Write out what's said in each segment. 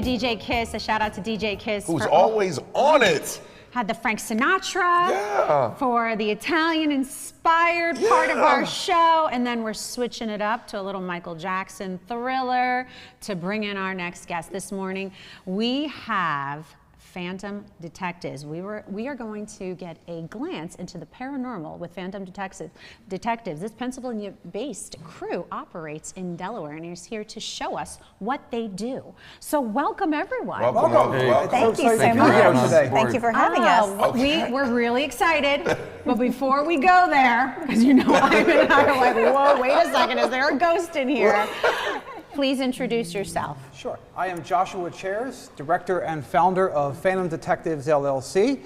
DJ Kiss, a shout out to DJ Kiss. Who's always on it. Had the Frank Sinatra for the Italian-inspired part of our show, and then we're switching it up to a little Michael Jackson Thriller to bring in our next guest this morning. We have Phantom Detectives. We are going to get a glance into the paranormal with Phantom Detectives. This Pennsylvania-based crew operates in Delaware and is here to show us what they do. So welcome, everyone. Welcome. Thank you so much. Thank you for having us. We're really excited, but before we go there, because you know Ivan and I are like, whoa, wait a second, is there a ghost in here? Please introduce yourself. Sure. I am Joshua Chairs, director and founder of Phantom Detectives, LLC.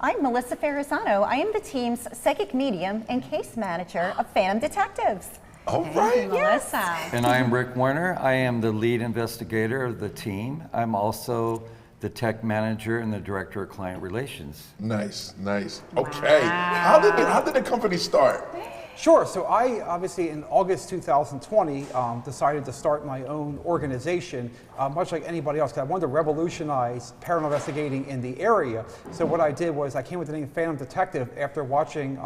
I'm Melissa Ferrazano. I am the team's psychic medium and case manager of Phantom Detectives. All right. Melissa. And I am Rick Werner. I am the lead investigator of the team. I'm also the tech manager and the director of client relations. Nice. Okay. Wow. How did the company start? Sure. So I obviously in August 2020 decided to start my own organization, much like anybody else, because I wanted to revolutionize paranormal investigating in the area. So what I did was I came with the name Phantom Detective after watching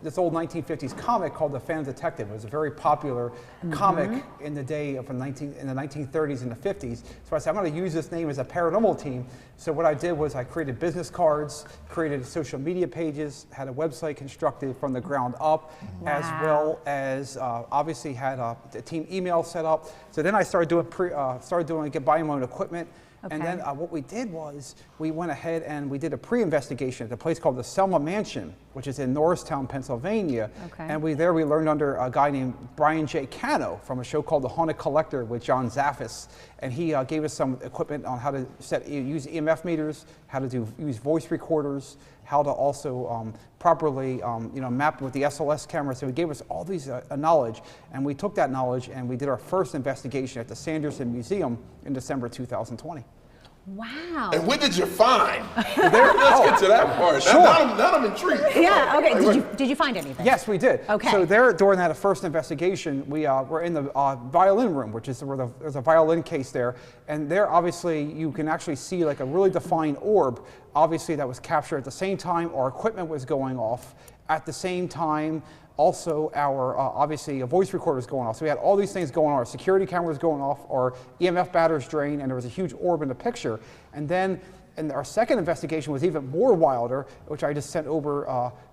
this old 1950s comic called The Phantom Detective. It was a very popular comic in the day of in the 1930s and the 50s. So I said, I'm going to use this name as a paranormal team. So what I did was I created business cards, created social media pages, had a website constructed from the ground up, as well as obviously had a team email set up. So then I started doing buying my own equipment. Okay. And then what we did was we went ahead and we did a pre-investigation at a place called the Selma Mansion, which is in Norristown, Pennsylvania. Okay. And we learned under a guy named Brian J. Cano from a show called The Haunted Collector with John Zaffis. And he gave us some equipment on how to use EMF meters, how to use voice recorders, how to also properly map with the SLS camera. So he gave us all these knowledge, and we took that knowledge and we did our first investigation at the Sanderson Museum in December 2020. Wow. And what did you find? Let's get to that part. Sure. Now I'm intrigued. Yeah, okay. Did you find anything? Yes, we did. Okay. So during that first investigation, we were in the violin room, which is where there's a violin case there. And there, obviously, you can actually see like a really defined orb, obviously, that was captured at the same time our equipment was going off. At the same time, also our, obviously, a voice recorder was going off. So we had all these things going on. Our security camera was going off, our EMF batteries drained, and there was a huge orb in the picture. And then our second investigation was even more wilder, which I just sent over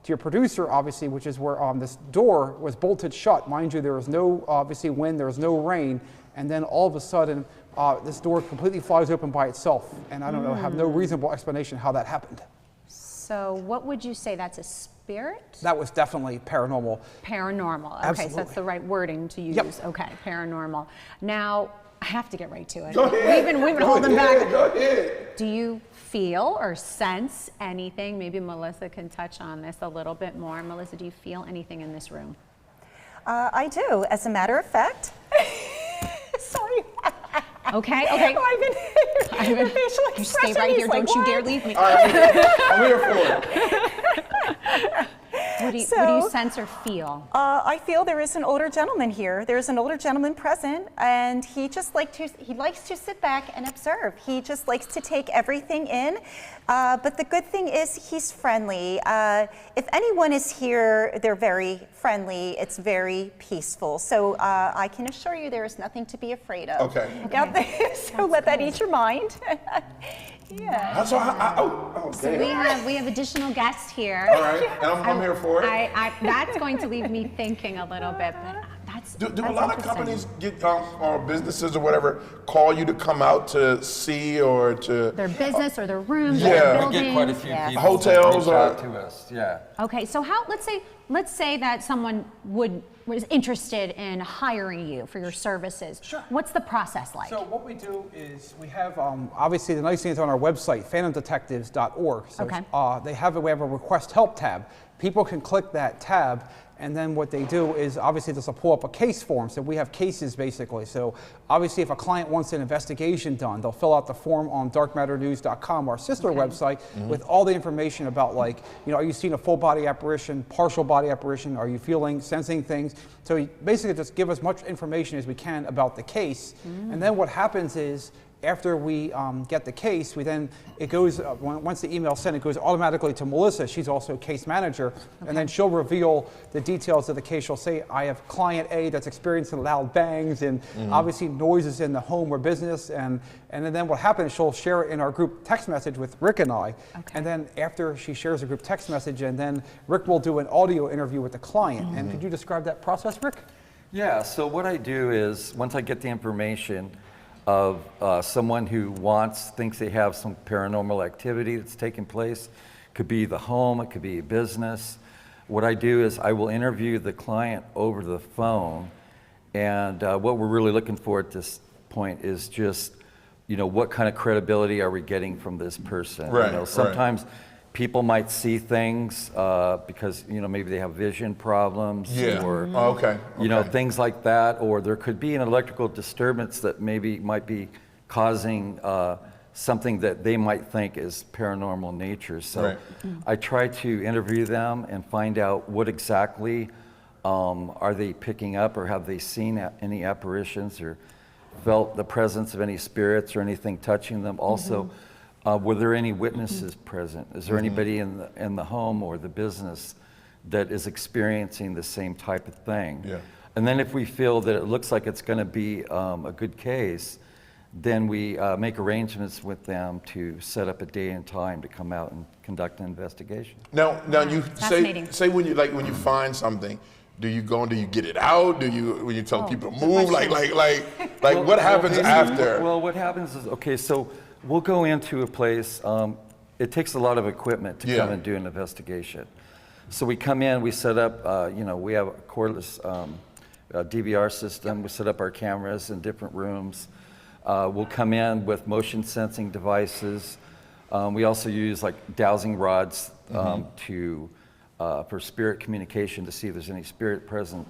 to your producer, obviously, which is where this door was bolted shut. Mind you, there was no, obviously, wind, there was no rain. And then all of a sudden, this door completely flies open by itself. And I don't know, have no reasonable explanation how that happened. So what would you say, that's a spirit? That was definitely paranormal. Paranormal, okay, Absolutely. so that's the right wording to use. Yep. Okay, paranormal. Now, I have to get right to it. Go ahead. We've been holding back. Go ahead. Do you feel or sense anything? Maybe Melissa can touch on this a little bit more. Melissa, do you feel anything in this room? I do, as a matter of fact. Sorry. Okay. Ivan, you stay right here. Don't you dare leave me. All right, I'm here for it. What do you sense or feel? I feel there is an older gentleman here. There's an older gentleman present, and he likes to sit back and observe. He just likes to take everything in. But the good thing is he's friendly. If anyone is here, they're very friendly. It's very peaceful. So I can assure you there is nothing to be afraid of. Okay. Out there. So let that ease your mind. Yeah. So we have additional guests here. All right, and I'm here for it. That's going to leave me thinking a little bit, but that's Do a lot of companies get or businesses or whatever call you to come out to see or to their business or their rooms, Yeah. or their We buildings? get quite a few people Hotels that reach out or- to us. Yeah. Okay, so let's say that someone was interested in hiring you for your services. Sure. What's the process like? So what we do is we have, obviously the nice thing is on our website, phantomdetectives.org. So Okay. we have a request help tab. People can click that tab, and then what they do is obviously this will pull up a case form. So we have cases basically. So obviously if a client wants an investigation done, they'll fill out the form on darkmatternews.com, our sister website, with all the information about, like, are you seeing a full body apparition, partial body apparition, are you sensing things? So basically just give as much information as we can about the case. And then what happens is After we get the case, it goes, once the email's sent, it goes automatically to Melissa. She's also case manager. Okay. And then she'll reveal the details of the case. She'll say, I have client A that's experiencing loud bangs and obviously noises in the home or business. And then what happens, she'll share it in our group text message with Rick and I. Okay. And then after she shares a group text message, and then Rick will do an audio interview with the client. And could you describe that process, Rick? Yeah, so what I do is, once I get the information of someone who thinks they have some paranormal activity that's taking place, could be the home, it could be a business. What I do is I will interview the client over the phone, and what we're really looking for at this point is just, what kind of credibility are we getting from this person? Right, sometimes people might see things because maybe they have vision problems, or things like that, or there could be an electrical disturbance that might be causing something that they might think is paranormal nature. So I try to interview them and find out what exactly are they picking up, or have they seen any apparitions or felt the presence of any spirits or anything touching them. Also, were there any witnesses present? Is there anybody in the home or the business that is experiencing the same type of thing? Yeah. And then if we feel that it looks like it's going to be a good case, then we make arrangements with them to set up a day and time to come out and conduct an investigation. Now you say when you find something, do you go and do you get it out? When you tell people to move? What happens after? Well, what happens is, so we'll go into a place. It takes a lot of equipment to come and do an investigation. So we come in, we set up, we have a cordless DVR system. We set up our cameras in different rooms. We'll come in with motion sensing devices. We also use dowsing rods for spirit communication to see if there's any spirit present.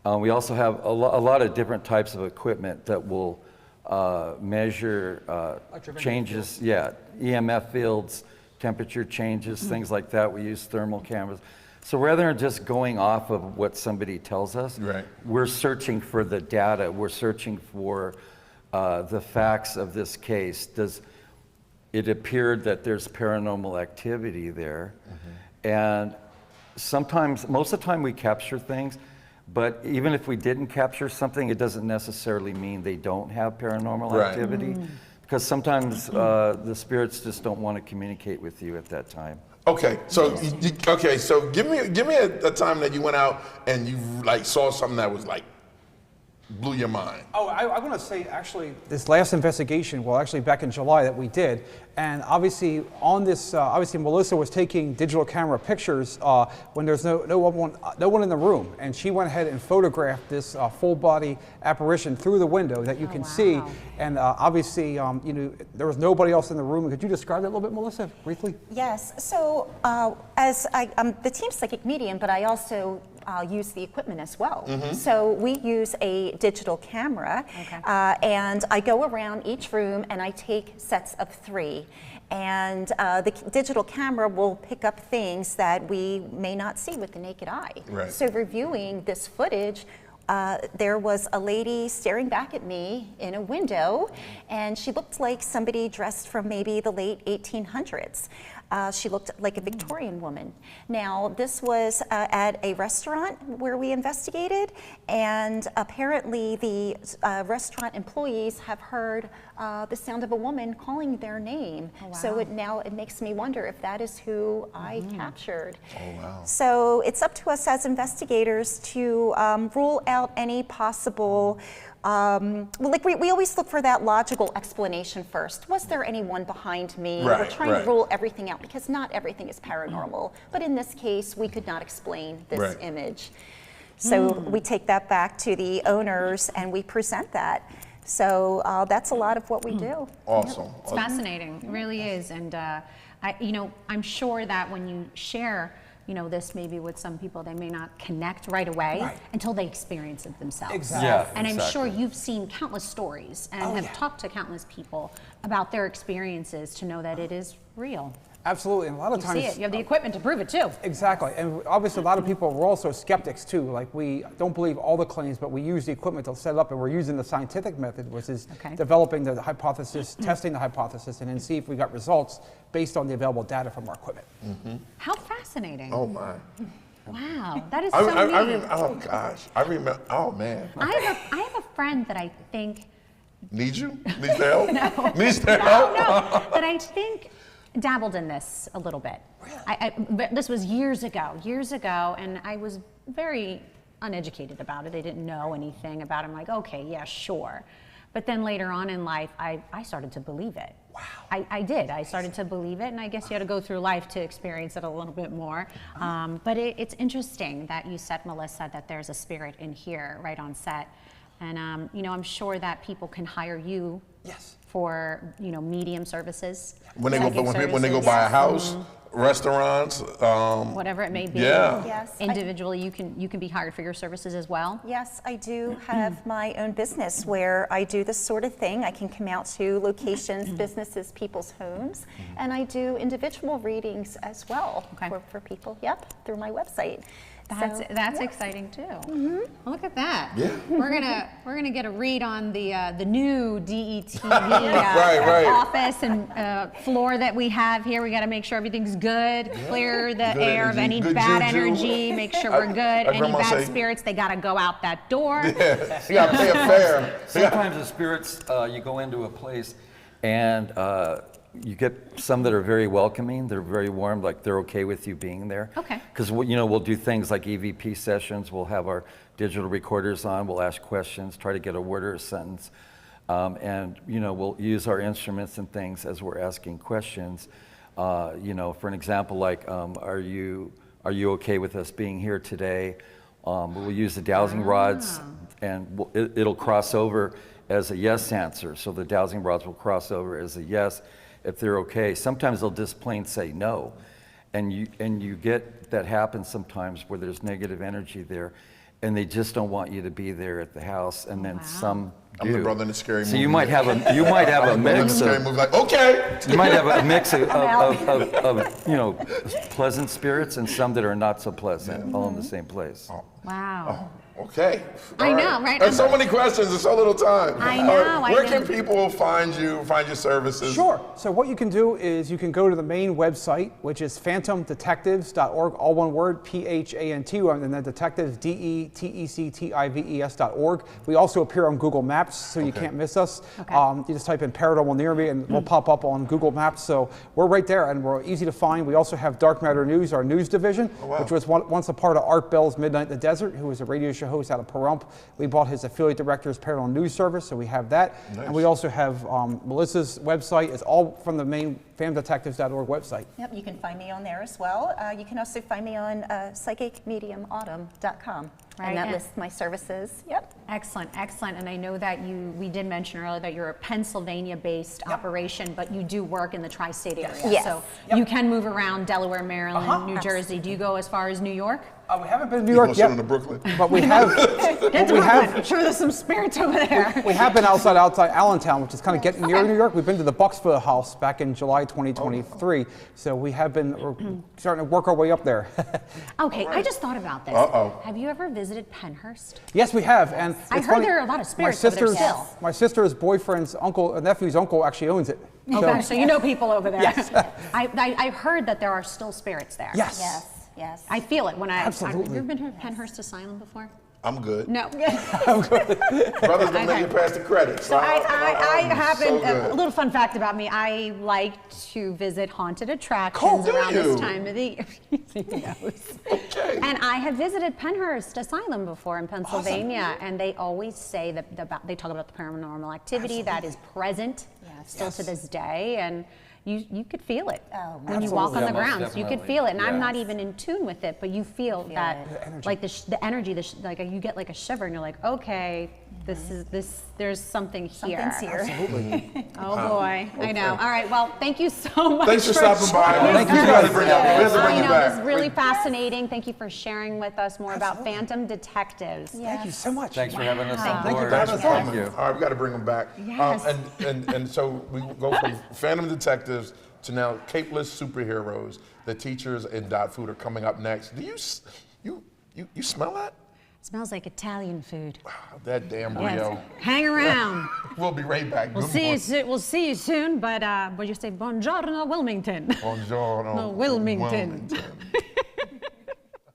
We also have a lot of different types of equipment that will measure changes, EMF fields, temperature changes, things like that. We use thermal cameras. So rather than just going off of what somebody tells us, we're searching for the data. We're searching for the facts of this case. Does it appear that there's paranormal activity there? And sometimes, most of the time we capture things, but even if we didn't capture something, it doesn't necessarily mean they don't have paranormal activity, because sometimes the spirits just don't want to communicate with you at that time. Okay, so give me a time that you went out and you saw something that was blew your mind. Oh, I want to say, actually, this last investigation, actually back in July that we did, and obviously on this, Melissa was taking digital camera pictures when there's no one in the room, and she went ahead and photographed this full body apparition through the window that you can see, and obviously, there was nobody else in the room. Could you describe that a little bit, Melissa, briefly? Yes. So as I'm the team psychic medium, but I also use the equipment as well. So we use a digital camera, and I go around each room and I take sets of 3. And the digital camera will pick up things that we may not see with the naked eye. So reviewing this footage, there was a lady staring back at me in a window, and she looked like somebody dressed from maybe the late 1800s. She looked like a Victorian woman. Now, this was at a restaurant where we investigated, and apparently the restaurant employees have heard the sound of a woman calling their name. So it makes me wonder if that is who I captured. So it's up to us as investigators to rule out any possible we always look for that logical explanation first. Was there anyone behind me? We're trying to rule everything out because not everything is paranormal. But in this case, we could not explain this image. So we take that back to the owners and we present that. So that's a lot of what we do. Awesome. It's fascinating. It really is. And I'm sure that when you share this maybe with some people, they may not connect right away until they experience it themselves. Exactly. Yeah, And I'm exactly. sure you've seen countless stories and have talked to countless people about their experiences to know that it is real. Absolutely, and a lot of You times see it. You have the equipment to prove it too. Exactly, and obviously a lot of people, we're also skeptics too. Like, we don't believe all the claims, but we use the equipment to set it up, and we're using the scientific method, which is developing the hypothesis, testing the hypothesis, and then see if we got results based on the available data from our equipment. How fascinating. Oh my. Wow, that is so neat. Oh gosh, I remember. Oh man. I have a friend that I think Need you? Needs the help? No. Needs the help? No, that I think dabbled in this a little bit. But this was years ago, and I was very uneducated about it. I didn't know anything about it. I'm like, okay, yeah, sure. But then later on in life, I started to believe it. Wow. I did. I started to believe it, and I guess you had to go through life to experience it a little bit more. But it's interesting that you said, Melissa, that there's a spirit in here right on set. And I'm sure that people can hire you for medium services. When they go buy a house, restaurants, whatever it may be. Yeah. Yes. Individually, you can be hired for your services as well. Yes, I do have my own business where I do this sort of thing. I can come out to locations, businesses, people's homes, and I do individual readings as well for people. Yep, through my website. That's exciting too. Look at that. Yeah. We're gonna get a read on the new DETV office and floor that we have here. We got to make sure everything's good, clear the air of any bad energy, make sure we're good. Any bad spirits, they got to go out that door. Yeah, you got to pay a fare. Sometimes the spirits, you go into a place and you get some that are very welcoming, they're very warm, like they're okay with you being there. Okay. Because we'll do things like EVP sessions, we'll have our digital recorders on, we'll ask questions, try to get a word or a sentence, and we'll use our instruments and things as we're asking questions. For an example, like, are you okay with us being here today? We'll use the dowsing rods, and it'll cross over as a yes answer. So the dowsing rods will cross over as a yes if they're okay. Sometimes they'll just plain say no. And you get that happens sometimes where there's negative energy there, and they just don't want you to be there at the house. And then some do. I'm the brother in the scary movie. So you might have a mix of like, okay. You might have a mix of pleasant spirits and some that are not so pleasant, all in the same place. Wow. Okay. I know, right? There's so many questions. There's so little time. I know. Where can people find you, find your services? Sure. So what you can do is you can go to the main website, which is phantomdetectives.org, all one word, PHANT, and then detectives, DETECTIVES.org. We also appear on Google Maps, so you can't miss us. You just type in Paranormal near me, and we'll pop up on Google Maps. So we're right there, and we're easy to find. We also have Dark Matter News, our news division, which was once a part of Art Bell's Midnight in the Desert, who was a radio show host out of Pahrump. We bought his affiliate director's Paranormal News Service, so we have that. Nice. And we also have Melissa's website. It's all from the main phantomdetectives.org website. Yep, you can find me on there as well. You can also find me on psychicmediumautumn.com. Right. And that lists my services. Yep. Excellent, excellent. And I know that we did mention earlier that you're a Pennsylvania-based operation, but you do work in the tri-state area. Yes. So you can move around Delaware, Maryland, New Jersey. Do you go as far as New York? We haven't been to New York yet, to Brooklyn. But we have. I'm sure there's some spirits over there. We have been outside Allentown, which is kind of getting near New York. We've been to the Bucksville House back in July 2023, so we have been starting to work our way up there. Okay, I just thought about this. Have you ever visited Penhurst? Yes, we have, and I heard there are a lot of spirits over there still. My sister's boyfriend's nephew's uncle actually owns it. Okay, so you know people over there. Yes. I've heard that there are still spirits there. Yes. Yes. Yes. I feel it when Absolutely. Have you ever been to Penhurst Asylum before? I'm good. No. Brothers don't make it past the credits. So I happen, a little fun fact about me, I like to visit haunted attractions around this time of the year. Okay. And I have visited Penhurst Asylum before in Pennsylvania, and they always say that they talk about the paranormal activity that is present still to this day, and you could feel it when you walk on the grounds. You could feel it, and I'm not even in tune with it, but you feel that, like the energy, like you get like a shiver, and you're like, okay, there's something here. Something's here. Absolutely. Oh boy, I know. All right, well, thank you so much. Thanks for stopping by. Thank you We guys. gotta bring you It back. was really fascinating. Thank you for sharing with us more about phantom detectives. Thank you so much. Thanks for having us on Thank you board. for having us on. Thank you. All right, we got to bring them back. Yes. And so we go from Phantom Detectives to now Capeless Superheroes. The teachers in Dot Food are coming up next. Do you smell that? Smells like Italian food. That damn Yes. brio. Hang around. We'll be right back. We'll Good see you morning. soon. We'll see you soon. But you say buongiorno, Wilmington. Buongiorno. No, Wilmington.